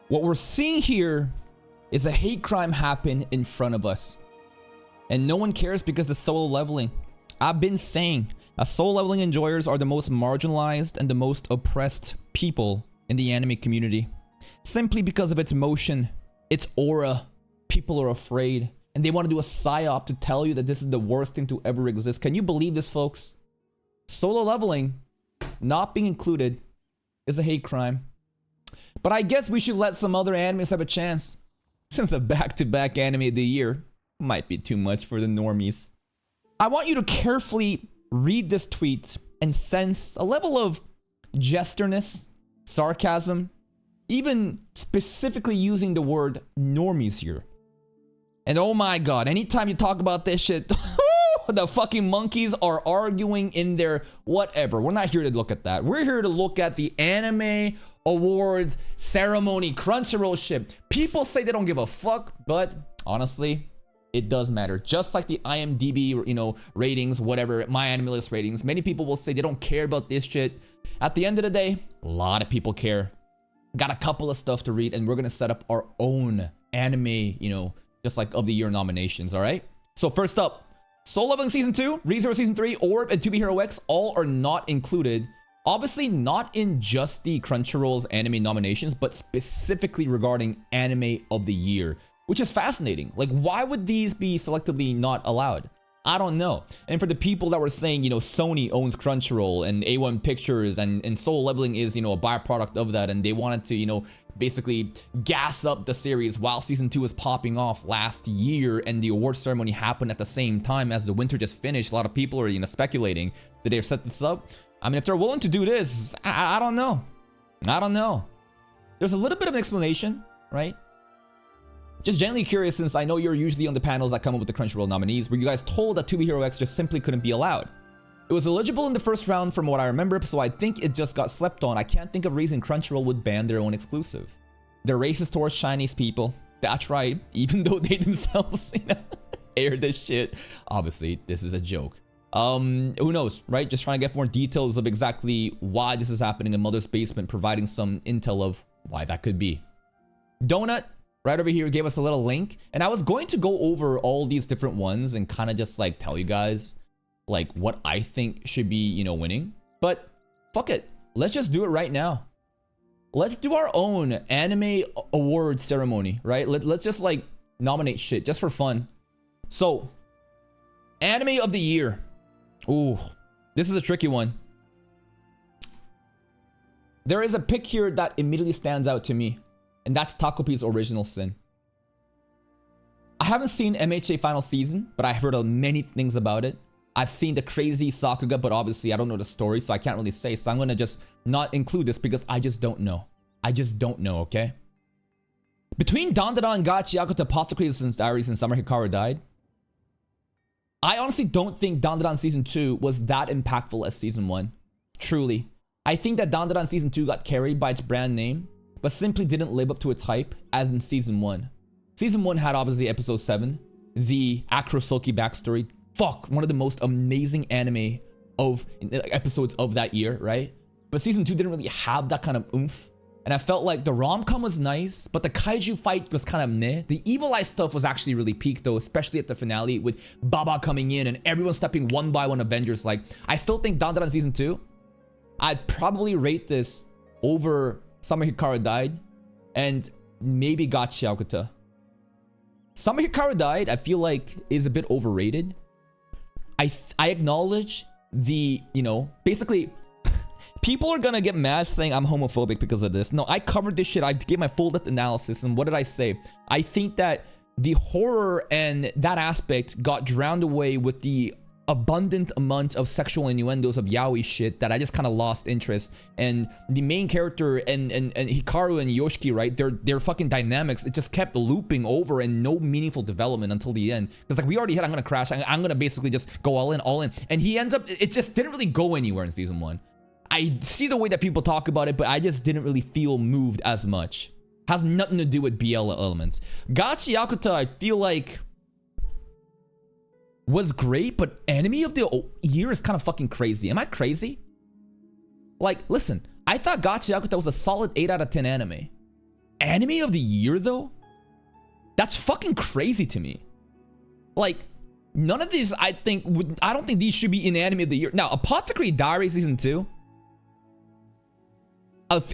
What we're seeing here is a hate crime happen in front of us. And no one cares because it's solo leveling. I've been saying that solo leveling enjoyers are the most marginalized and the most oppressed people in the anime community. Simply because of its motion, its aura. People are afraid. And they want to do a psyop to tell you that this is the worst thing to ever exist. Can you believe this, folks? Solo leveling, not being included, is a hate crime. But I guess we should let some other animes have a chance. Since a back-to-back anime of the year might be too much for the normies. I want you to carefully read this tweet and sense a level of jesterness, sarcasm, even specifically using the word normies here. And oh my god, anytime you talk about this shit, the fucking monkeys are arguing in their whatever. We're not here to look at that. We're here to look at the anime awards ceremony, Crunchyroll shit. People say they don't give a fuck, but honestly, it does matter. Just like the IMDb, ratings, whatever, My Anime List ratings. Many people will say they don't care about this shit. At the end of the day, a lot of people care. Got a couple of stuff to read, and we're gonna set up our own anime, just like of the year nominations, all right? So first up, Soul Leveling Season 2, ReZero Season 3, Orb, and To Be Hero X all are not included. Obviously not in just the Crunchyroll's anime nominations, but specifically regarding anime of the year, which is fascinating. Like, why would these be selectively not allowed? I don't know. And for the people that were saying, Sony owns Crunchyroll and A1 Pictures and Soul Leveling is, a byproduct of that, and they wanted to, basically gas up the series while season 2 was popping off last year and the award ceremony happened at the same time as the winter just finished. A lot of people are, speculating that they've set this up. I mean, if they're willing to do this, I don't know. I don't know. There's a little bit of an explanation, right? Just genuinely curious, since I know you're usually on the panels that come up with the Crunchyroll nominees, were you guys told that To Be Hero X just simply couldn't be allowed? It was eligible in the first round from what I remember, so I think it just got slept on. I can't think of a reason Crunchyroll would ban their own exclusive. They're racist towards Chinese people. That's right, even though they themselves, air this shit. Obviously, this is a joke. Who knows, right? Just trying to get more details of exactly why this is happening in Mother's Basement, providing some intel of why that could be. Donut, right over here, gave us a little link, and I was going to go over all these different ones and kind of just like tell you guys like what I think should be, winning, but fuck it. Let's just do it right now. Let's do our own anime award ceremony, right? Let's just like nominate shit just for fun. So, anime of the year. Ooh, this is a tricky one. There is a pick here that immediately stands out to me, and that's Takopi's Original Sin. I haven't seen MHA final season, but I've heard of many things about it. I've seen the crazy Sakuga, but obviously I don't know the story, so I can't really say. So I'm going to just not include this because I just don't know. I just don't know, okay? Between Dandadan and Gachiakuta, Apothecary's Diaries, and Summer Hikaru Died, I honestly don't think Dandadan Season 2 was that impactful as Season 1. Truly. I think that Dandadan Season 2 got carried by its brand name, but simply didn't live up to its hype as in Season 1. Season 1 had obviously Episode 7, the Akrosoki backstory. Fuck, one of the most amazing anime of episodes of that year, right? But Season 2 didn't really have that kind of oomph. And I felt like the rom-com was nice, but the kaiju fight was kind of meh. The Evil Eye stuff was actually really peak though, especially at the finale with Baba coming in and everyone stepping one by one Avengers. Like, I still think Dandadan Season 2, I'd probably rate this over Summer Hikaru Died and maybe Gachiakuta. Summer Hikaru Died, I feel like is a bit overrated. I acknowledge the, basically, people are gonna get mad saying I'm homophobic because of this. No, I covered this shit. I gave my full depth analysis, and what did I say? I think that the horror and that aspect got drowned away with the abundant amount of sexual innuendos of yaoi shit that I just kind of lost interest. And the main character and Hikaru and Yoshiki, right? Their fucking dynamics, it just kept looping over and no meaningful development until the end. Because like we already hit, I'm gonna crash. I'm gonna basically just go all in. And he ends up, it just didn't really go anywhere in Season 1. I see the way that people talk about it, but I just didn't really feel moved as much. Has nothing to do with BL elements. Gachiakuta, I feel like was great, but anime of the year is kind of fucking crazy. Am I crazy? Like, listen, I thought Gachiakuta was a solid 8 out of 10 anime. Anime of the year though? That's fucking crazy to me. Like, none of these I don't think these should be in anime of the year. Now, Apothecary Diary season 2.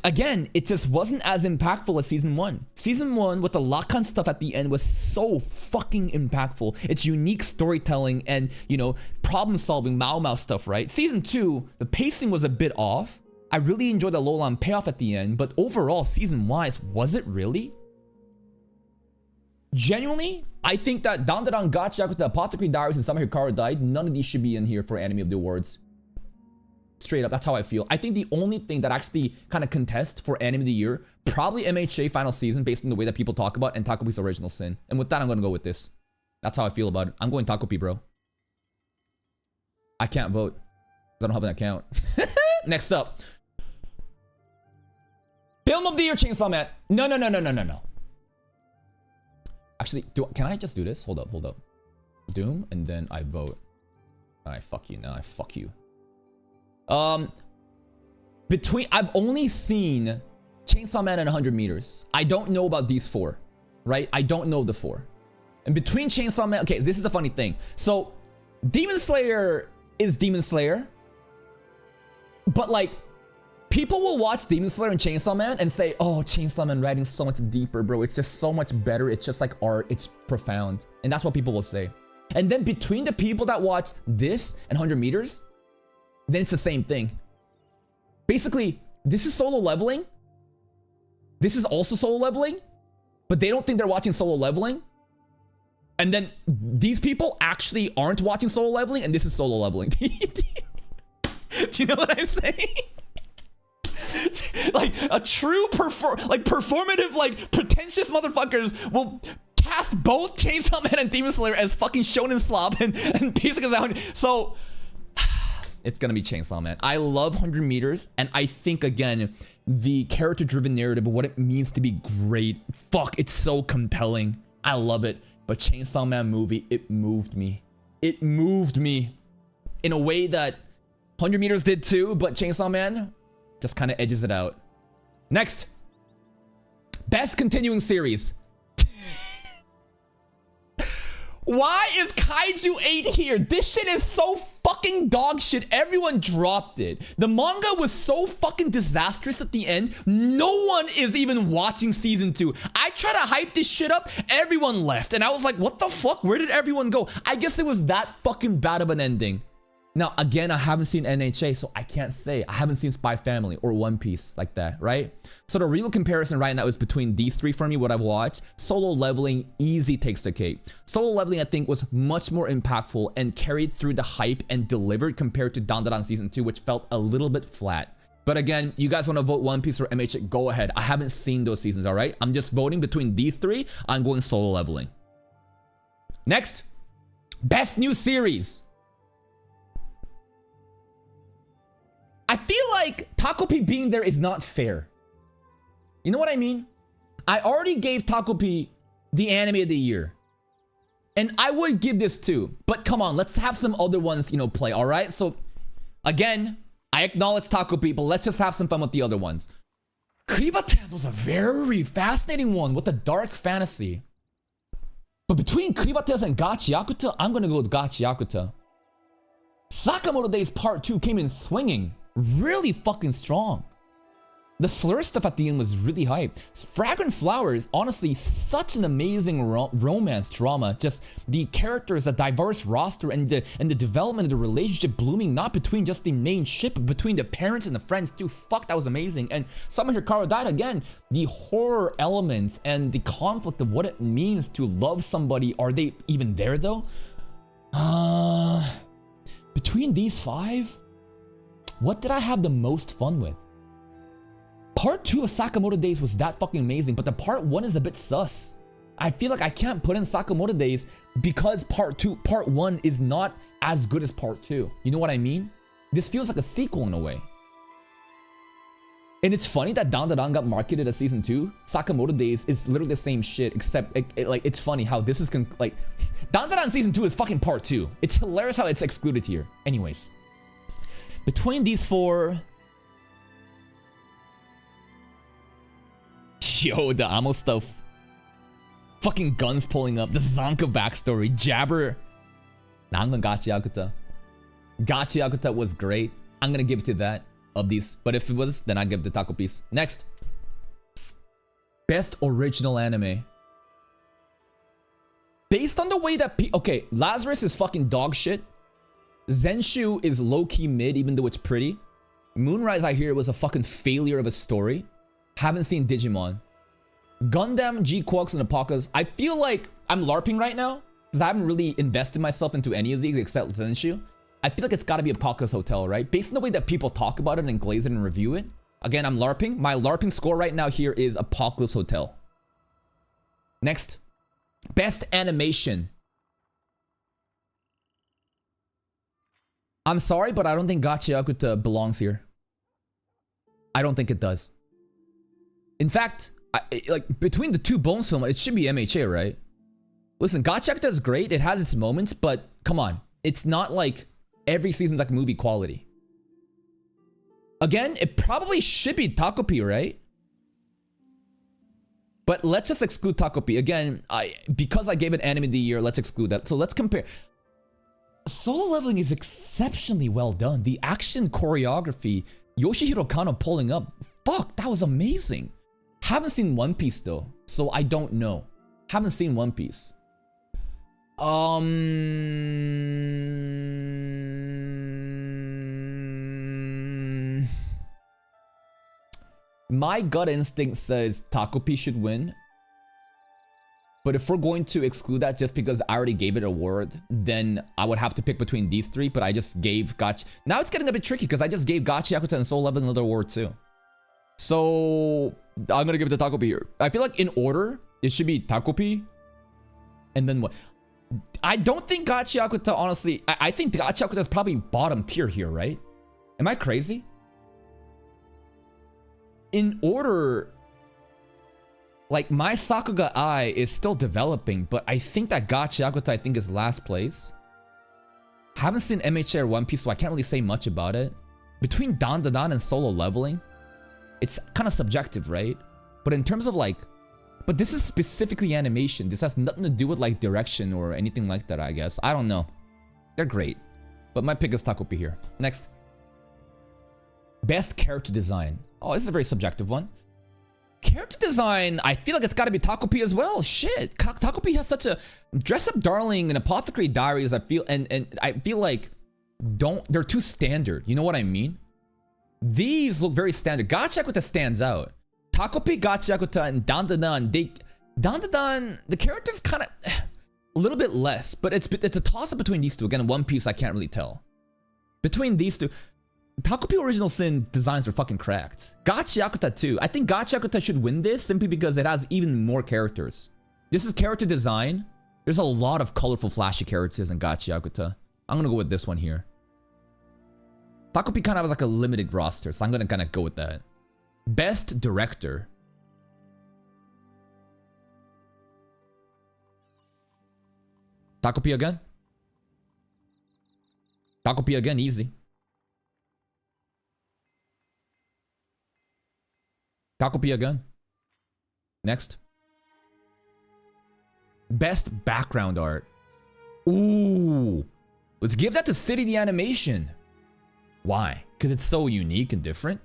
Again, it just wasn't as impactful as season 1. Season 1 with the Lakan stuff at the end was so fucking impactful. It's unique storytelling and, you know, problem solving Mao stuff, right? Season 2, the pacing was a bit off. I really enjoyed the Lolan payoff at the end, but overall, season-wise, was it really? Genuinely, I think that Dandadan Gacha with the Apothecary Diaries and Sama Hikaru died. None of these should be in here for Anime of the Awards. Straight up, that's how I feel. I think the only thing that actually kind of contest for Anime of the Year, probably MHA Final Season, based on the way that people talk about, and Takopi's Original Sin. And with that, I'm going to go with this. That's how I feel about it. I'm going Takopi, bro. I can't vote because I don't have an account. Next up. Film of the Year, Chainsaw Man. No. Actually, can I just do this? Hold up. Doom, and then I vote. Alright, fuck you. Now I fuck you. I've only seen Chainsaw Man and 100 Meters. I don't know about these 4, right? I don't know the 4. And between Chainsaw Man, okay, this is the funny thing. So, Demon Slayer is Demon Slayer, but like, people will watch Demon Slayer and Chainsaw Man and say, oh, Chainsaw Man writing's so much deeper, bro. It's just so much better. It's just like art. It's profound. And that's what people will say. And then between the people that watch this and 100 Meters, then it's the same thing. Basically, this is Solo Leveling. This is also Solo Leveling. But they don't think they're watching Solo Leveling. And then these people actually aren't watching Solo Leveling, and this is Solo Leveling. Do you know what I'm saying? Like a true performative, like pretentious motherfuckers will cast both Chainsaw Man and Demon Slayer as fucking shonen slop and basically so it's gonna be Chainsaw Man. I love 100 Meters, and I think again the character-driven narrative of what it means to be great. Fuck, it's so compelling. I love it. But Chainsaw Man movie, it moved me. It moved me in a way that 100 Meters did too, but Chainsaw Man just kind of edges it out. Next, best continuing series. Why is Kaiju 8 here? This shit is so fucking dog shit. Everyone dropped it. The manga was so fucking disastrous at the end. No one is even watching season 2. I try to hype this shit up. Everyone left. And I was like, what the fuck? Where did everyone go? I guess it was that fucking bad of an ending. Now, again, I haven't seen NHA, so I can't say. I haven't seen Spy Family or One Piece like that, right? So the real comparison right now is between these 3 for me, what I've watched. Solo Leveling easy takes the cake. Solo Leveling, I think, was much more impactful and carried through the hype and delivered compared to Dandadan Season 2, which felt a little bit flat. But again, you guys want to vote One Piece or MHA, go ahead. I haven't seen those seasons, all right? I'm just voting between these 3. I'm going Solo Leveling. Next, best new series. I feel like Takopi being there is not fair. You know what I mean? I already gave Takopi the anime of the year. And I would give this too. But come on, let's have some other ones, you know, play, all right? So, again, I acknowledge Takopi, but let's just have some fun with the other ones. Krivates was a very fascinating one with the dark fantasy. But between Krivates and Gachiakuta, I'm going to go with Gachiakuta. Sakamoto Days Part 2 came in swinging. Really fucking strong. The slur stuff at the end was really hype. Fragrant Flowers, honestly, such an amazing romance drama. Just the characters, the diverse roster, and the development of the relationship blooming, not between just the main ship, but between the parents and the friends too. Fuck, that was amazing. And Sama Hikaru died again. The horror elements and the conflict of what it means to love somebody. Are they even there though? Between these 5, what did I have the most fun with? Part 2 of Sakamoto Days was that fucking amazing, but the part 1 is a bit sus. I feel like I can't put in Sakamoto Days because part 1 is not as good as part 2. You know what I mean? This feels like a sequel in a way. And it's funny that Dandadan got marketed as season 2. Sakamoto Days is literally the same shit, except it's funny how this is like Dandadan season 2 is fucking part 2. It's hilarious how it's excluded here. Anyways, between these 4, Yo, the ammo stuff. Fucking guns pulling up. The Zanka backstory. Jabber. Nah, I'm gonna Gachi Akuta. Gachi Akuta was great. I'm gonna give it to that of these. But if it was, then I'd give it to Taco Piece. Next. Best original anime. Based on the way that okay, Lazarus is fucking dog shit. Zenshu is low-key mid, even though it's pretty. Moonrise, I hear, was a fucking failure of a story. Haven't seen Digimon. Gundam, G-Quarks, and Apocalypse. I feel like I'm LARPing right now, because I haven't really invested myself into any of these except Zenshu. I feel like it's gotta be Apocalypse Hotel, right? Based on the way that people talk about it and glaze it and review it. Again, I'm LARPing. My LARPing score right now here is Apocalypse Hotel. Next. Best animation. I'm sorry, but I don't think Gachi Akuta belongs here. I don't think it does. In fact, like between the two Bones films, it should be MHA, right? Listen, Gachi Akuta is great. It has its moments, but come on. It's not like every season's like movie quality. Again, it probably should be Takopi, right? But let's just exclude Takopi. Again, because I gave it Anime of the Year, let's exclude that. So let's compare. Solo Leveling is exceptionally well done. The action choreography, Yoshihiro Kano pulling up. Fuck, that was amazing. Haven't seen One Piece though, so I don't know. Haven't seen One Piece. My gut instinct says Takopi should win. But if we're going to exclude that just because I already gave it an award, then I would have to pick between these three, but I just gave Gachi. Now it's getting a bit tricky because I just gave Gachi Akuta and Solo Leveling another award too. So I'm gonna give it to Takopi here. I feel like in order, it should be Takopi. And then what? I don't think Gachi Akuta, honestly, I think Gachi Akuta is probably bottom tier here, right? Am I crazy? In order, like my Sakuga Ai is still developing, but I think that Gachi Akuta I think is last place. Haven't seen MHA or One Piece, so I can't really say much about it. Between Dan Dan and Solo Leveling, it's kind of subjective, right? But in terms of like, but this is specifically animation. This has nothing to do with like direction or anything like that, I guess. I don't know. They're great. But my pick is Takopi here. Next. Best character design. Oh, this is a very subjective one. Character design, I feel like it's got to be Takopi as well. Shit, Takopi has such a Dress Up Darling and Apothecary Diaries. I feel and I feel like they're too standard. You know what I mean? These look very standard. Gachi Akuta stands out. Takopi, Gachi Akuta, and Dandadan. Dandadan, the characters kind of a little bit less, but it's a toss up between these two. Again, One Piece, I can't really tell. Between these two. Takopi Original Sin designs are fucking cracked. Gachi Akuta too. I think Gachi Akuta should win this simply because it has even more characters. This is character design. There's a lot of colorful, flashy characters in Gachi Akuta. I'm gonna go with this one here. Takopi kind of has like a limited roster, so I'm gonna kind of go with that. Best Director. Takopi again? Takopi again, easy. Takopi again. Next. Best background art. Ooh. Let's give that to City the Animation. Why? Because it's so unique and different.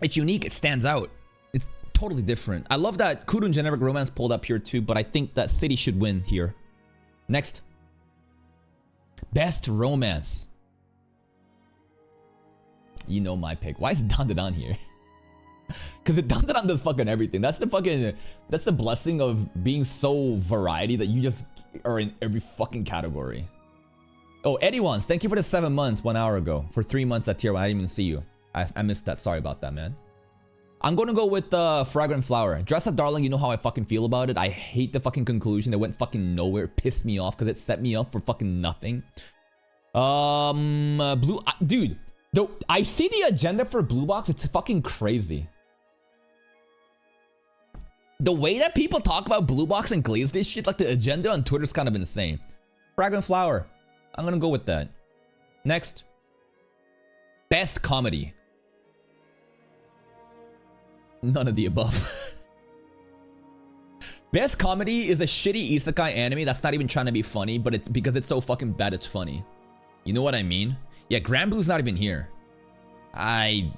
It's unique. It stands out. It's totally different. I love that Kuru and Generic Romance pulled up here too, but I think that City should win here. Next. Best Romance. You know my pick. Why is Dandadan here? Because Dandadan does fucking everything. That's the blessing of being so variety that you just are in every fucking category. Oh, Eddie Wants, thank you for the 7 months 1 hour ago. For 3 months at tier 1, I didn't even see you. I missed that. Sorry about that, man. I'm gonna go with Fragrant Flower. Dress Up Darling, you know how I fucking feel about it. I hate the fucking conclusion. It went fucking nowhere. It pissed me off because it set me up for fucking nothing. Dude. Though I see the agenda for Blue Box, it's fucking crazy. The way that people talk about Blue Box and glaze this shit, like the agenda on Twitter is kind of insane. Fragrant Flower. I'm gonna go with that. Next. Best Comedy. None of the above. Best comedy is a shitty isekai anime that's not even trying to be funny, but it's because it's so fucking bad it's funny. You know what I mean? Yeah, Grand Blue's not even here. I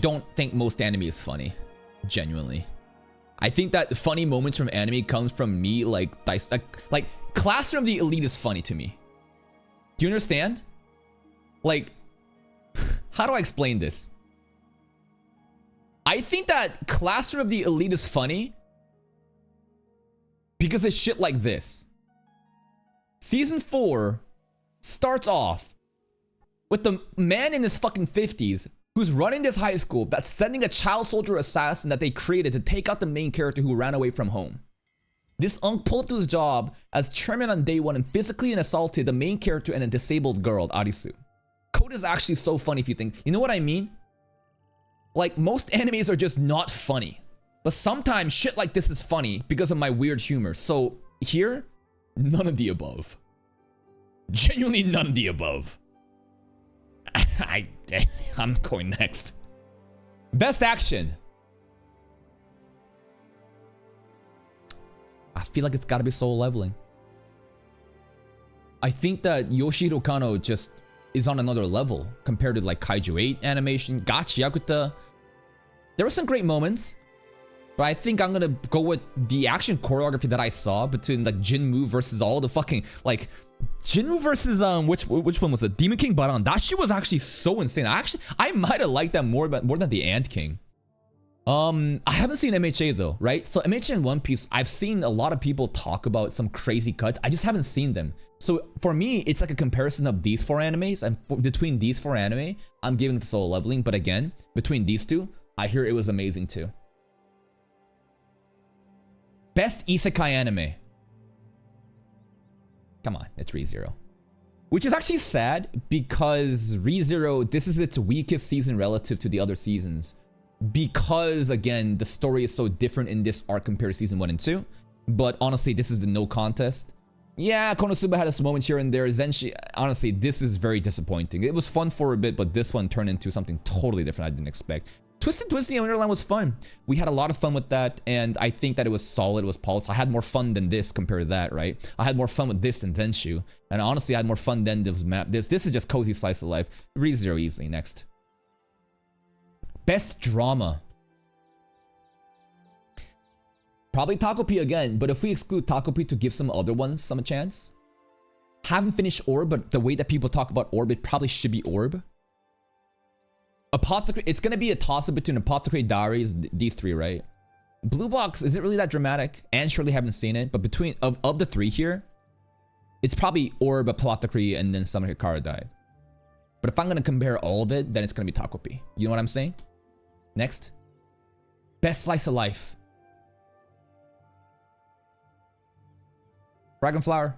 don't think most anime is funny. Genuinely. I think that funny moments from anime comes from me like Classroom of the Elite is funny to me. Do you understand? Like, how do I explain this? I think that Classroom of the Elite is funny because of shit like this. Season 4 starts off with the man in his fucking 50s who's running this high school that's sending a child soldier assassin that they created to take out the main character who ran away from home. This unk pulled up to his job as chairman on day 1 and physically assaulted the main character and a disabled girl, Arisu. Code is actually so funny if you think, you know what I mean? Like, most animes are just not funny. But sometimes shit like this is funny because of my weird humor. So here, none of the above. Genuinely none of the above. I'm going next. Best action. I feel like it's gotta be Solo Leveling. I think that Yoshihiro Kano just is on another level compared to like Kaiju 8 animation, Gachi Yakuta. There were some great moments, but I think I'm gonna go with the action choreography that I saw between like Jinmu versus all the fucking like Jinmu versus which one was it? Demon King Baran. That shit was actually so insane. I might have liked that more than the Ant King. I haven't seen MHA though, right? So MHA and One Piece, I've seen a lot of people talk about some crazy cuts. I just haven't seen them. So for me, it's like a comparison of these 4 animes, and between these 4 anime, I'm giving it to Solo Leveling. But again, between these two, I hear it was amazing too. Best isekai anime. Come on, it's Re:Zero. Which is actually sad because Re:Zero, this is its weakest season relative to the other seasons. Because again, the story is so different in this arc compared to season 1 and 2. But honestly, this is the no contest. Yeah, Konosuba had its moments here and there. Zenshi, honestly, this is very disappointing. It was fun for a bit, but this one turned into something totally different I didn't expect. Twisted Twisty and Wonderland was fun. We had a lot of fun with that, and I think that it was solid, it was polished. I had more fun than this compared to that, right? I had more fun with this than Denshu. And honestly, I had more fun than this map. This is just cozy slice of life. Re:Zero easily. Next. Best drama. Probably Takopi again, but if we exclude Takopi to give some other ones some a chance. Haven't finished Orb, but the way that people talk about Orb, it probably should be Orb. Apothecary, it's gonna be a toss-up between Apothecary Diaries, these 3, right? Blue Box isn't really that dramatic, and surely haven't seen it, but between of the 3 here, it's probably Orb, Apothecary, and then Summer Hikaru died. But if I'm gonna compare all of it, then it's gonna be Takopi. You know what I'm saying? Next. Best slice of life. Dragonflower.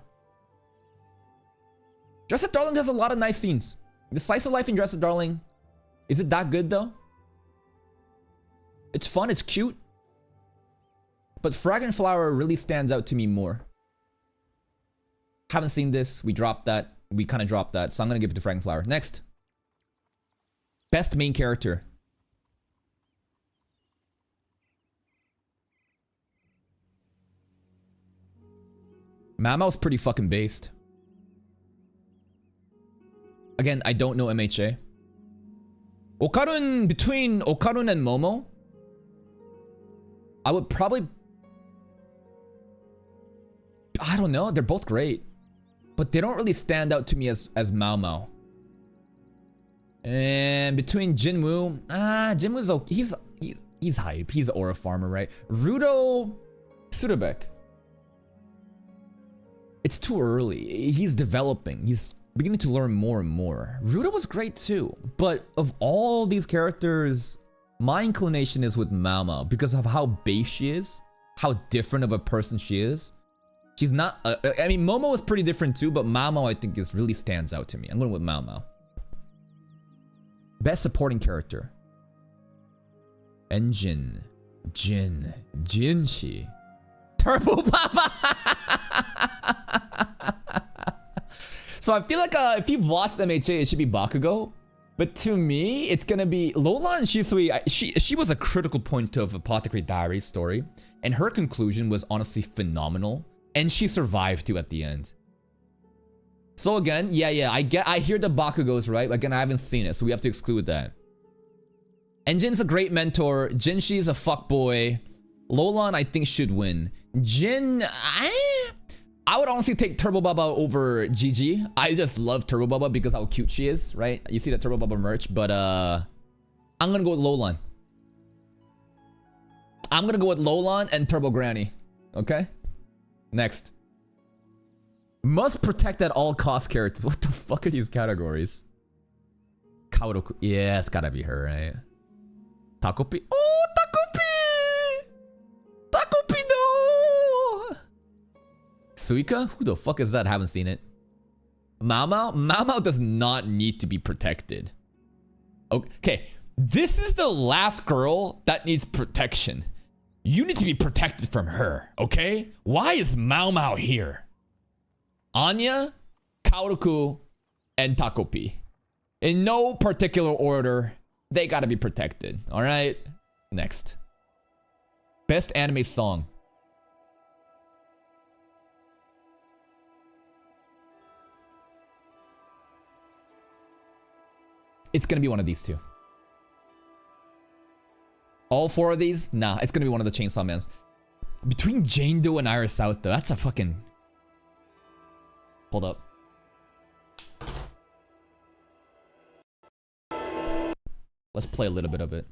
Dress Up Darling has a lot of nice scenes. The slice of life in Dress Up Darling, is it that good though? It's fun, it's cute. But Dragonflower really stands out to me more. Haven't seen this, we dropped that. We kind of dropped that, so I'm gonna give it to Dragonflower. Next. Best main character. Mamao's pretty fucking based. Again, I don't know MHA. Okarun, between Okarun and Momo, I would probably... I don't know, they're both great. But they don't really stand out to me as Mao Mao. And between Jinwoo, Jinwoo's okay. He's hype. He's Aura Farmer, right? Rudo Surabek. It's too early. He's developing. He's beginning to learn more and more. Rudo was great too. But of all these characters, my inclination is with Mao Mao because of how base she is, how different of a person she is. She's not, I mean, Momo is pretty different too, but Mao Mao I think really stands out to me. I'm going with Mao Mao. Best supporting character. Engine. Jinshi. Turbo Papa! So I feel like if you've watched MHA, it should be Bakugo. But to me, it's gonna be Lola and Shisui. She was a critical point of Apothecary Diaries story, and her conclusion was honestly phenomenal, and she survived too at the end. So again, yeah, I hear the Bakugos, right? Again, I haven't seen it, so we have to exclude that. And Jin's a great mentor. Jinshi's a fuckboy. Lolan, I think, should win. Jin, I would honestly take Turbo Baba over Gigi. I just love Turbo Baba because how cute she is, right? You see the Turbo Baba merch, but I'm gonna go with Lolan. I'm gonna go with Lolan and Turbo Granny. Okay? Next. Must protect at all cost characters. What the fuck are these categories? Kaoru. Yeah, it's gotta be her, right? Takopi. Oh, Takopi! Takopi, no! Suika? Who the fuck is that? Haven't seen it. Mao Mao? Mao Mao does not need to be protected. Okay, this is the last girl that needs protection. You need to be protected from her, okay? Why is Mao Mao here? Anya, Kaoruku, and Takopi. In no particular order, they gotta be protected, alright? Next. Best anime song. It's gonna be one of these two. All four of these? Nah, it's gonna be one of the Chainsaw Mans. Between Jane Doe and Iris Out, though, that's a fucking... Hold up. Let's play a little bit of it.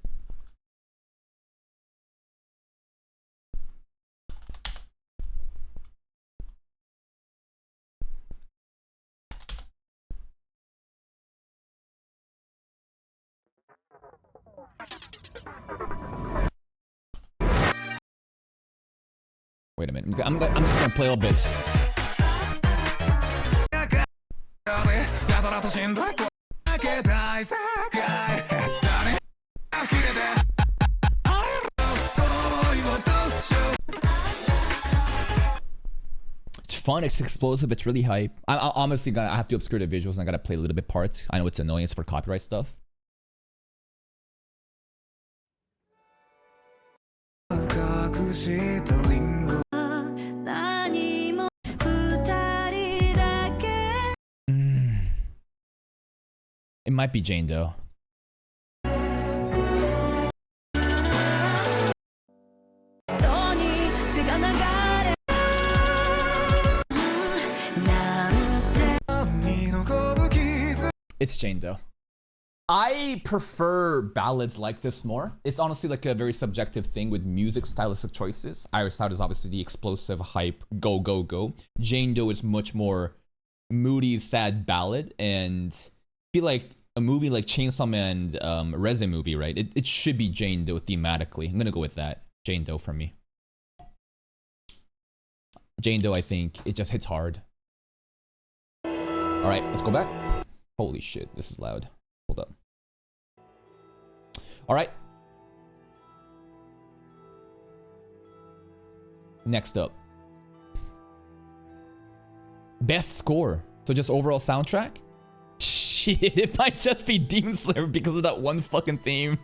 Wait a minute. I'm just gonna play a little bit. It's fun, it's explosive, it's really hype. I'm honestly gonna have to obscure the visuals and I gotta play a little bit parts. I know it's annoying, it's for copyright stuff. It might be Jane Doe. It's Jane Doe. I prefer ballads like this more. It's honestly like a very subjective thing with music stylistic choices. Iris Out is obviously the explosive hype, go, go, go. Jane Doe is much more moody, sad ballad, and I feel like a movie like Chainsaw Man, Reze movie, right? It should be Jane Doe thematically. I'm gonna go with that. Jane Doe for me. Jane Doe, I think it just hits hard. All right, let's go back. Holy shit, this is loud. Hold up. All right. Next up. Best score. So just overall soundtrack? Shit, it might just be Demon Slayer because of that one fucking theme.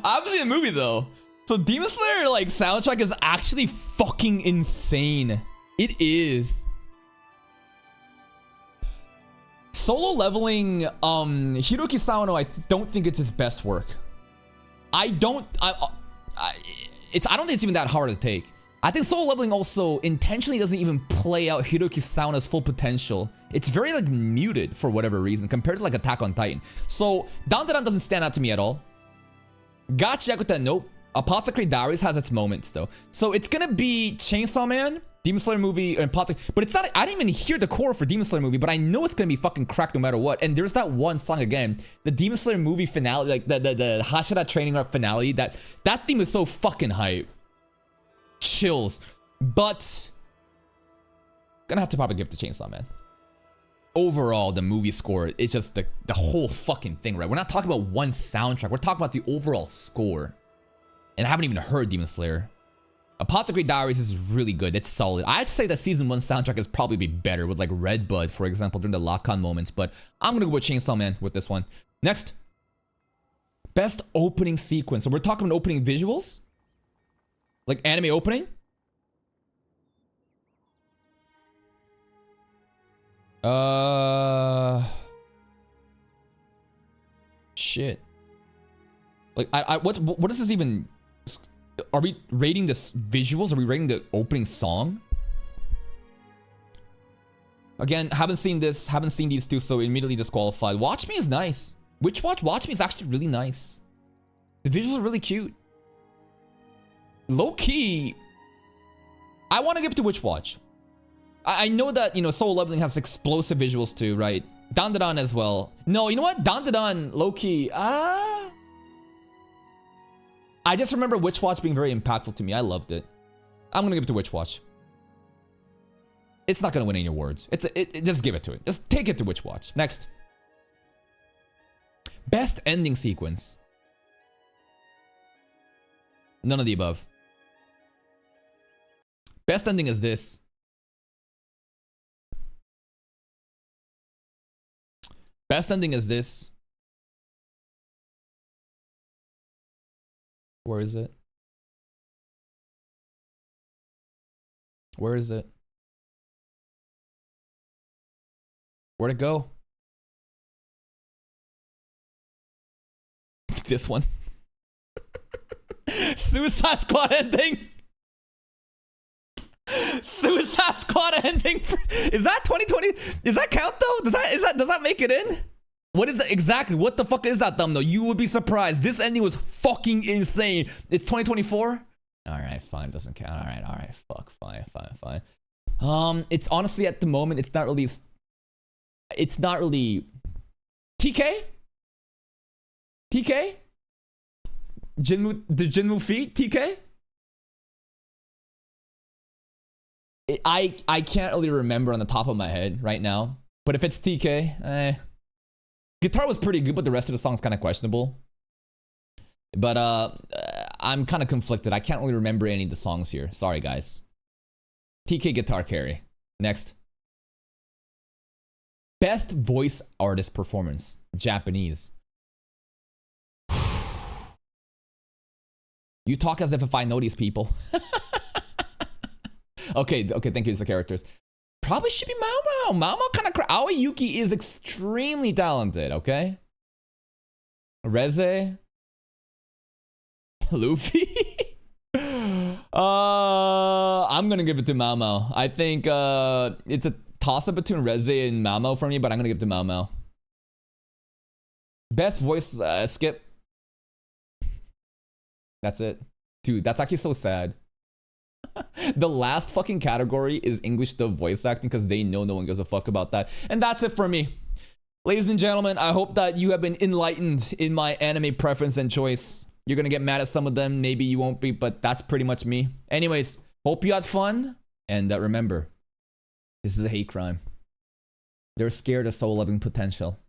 I haven't seen the movie though. So Demon Slayer like soundtrack is actually fucking insane. It is. Solo Leveling, Hiroki Sawano, I don't think it's his best work. I don't think it's even that hard to take. I think Solo Leveling also intentionally doesn't even play out Hiroki Sawano's full potential. It's very like muted for whatever reason compared to like Attack on Titan. So Dandadan doesn't stand out to me at all. Gachiyakuta, nope. Apothecary Diaries has its moments though. So it's gonna be Chainsaw Man, Demon Slayer movie, and Apothecary. But it's not, I didn't even hear the core for Demon Slayer movie, but I know it's gonna be fucking cracked no matter what. And there's that one song again, the Demon Slayer movie finale, like the Hashira training arc finale, that theme is so fucking hype. Chills. But gonna have to probably give it to Chainsaw Man. Overall, the movie score, it's just the whole fucking thing, right? We're not talking about one soundtrack, we're talking about the overall score. And I haven't even heard Demon Slayer. Apothecary Diaries is really good. It's solid. I'd say the season 1 soundtrack is probably be better with like Red Bud, for example, during the lock-on moments. But I'm gonna go with Chainsaw Man with this one. Next, best opening sequence. So we're talking about opening visuals, like anime opening. Shit. Like what is this even? Are we rating this visuals? Are we rating the opening song? Again, haven't seen this, haven't seen these two, so immediately disqualified. Watch Me is nice. Watch Me is actually really nice. The visuals are really cute. Low key, I want to give it to Witch Watch. I know that, you know, Solo Leveling has explosive visuals too, right? Dandadan as well. No, you know what? Dandadan, low key, I just remember Witch Watch being very impactful to me. I loved it. I'm gonna give it to Witch Watch. It's not gonna win any awards. Just give it to it. Just take it to Witch Watch. Next. Best ending sequence. None of the above. Best ending is this. Best ending is this. Where is it? Where is it? Where'd it go? This one. Suicide Squad ending. Suicide Squad ending. Is that 2020? Does that count though? Does that make it in? What is that exactly? What the fuck is that thumbnail? You would be surprised. This ending was fucking insane. It's 2024? Alright, fine. It doesn't count. Alright. Fuck. Fine. It's honestly at the moment, it's not really TK? TK? The Jinwoo feat? TK? I can't really remember on the top of my head right now. But if it's TK, Guitar was pretty good, but the rest of the song's kind of questionable. But I'm kind of conflicted. I can't really remember any of the songs here. Sorry, guys. TK Guitar Carry. Next. Best voice artist performance. Japanese. You talk as if I know these people. Okay, thank you. It's the characters. Probably should be Mao Mao. Mao Mao kind of Aoi Yuki is extremely talented, okay? Reze. Luffy. I'm gonna give it to Mao Mao. I think it's a toss-up between Reze and Mao Mao for me, but I'm gonna give it to Mao Mao. Best voice skip. That's it. Dude, that's actually so sad. The last fucking category is English dub voice acting because they know no one gives a fuck about that. And that's it for me. Ladies and gentlemen, I hope that you have been enlightened in my anime preference and choice. You're gonna get mad at some of them, maybe you won't be, but that's pretty much me. Anyways, hope you had fun, and remember, this is a hate crime. They're scared of soul-loving potential.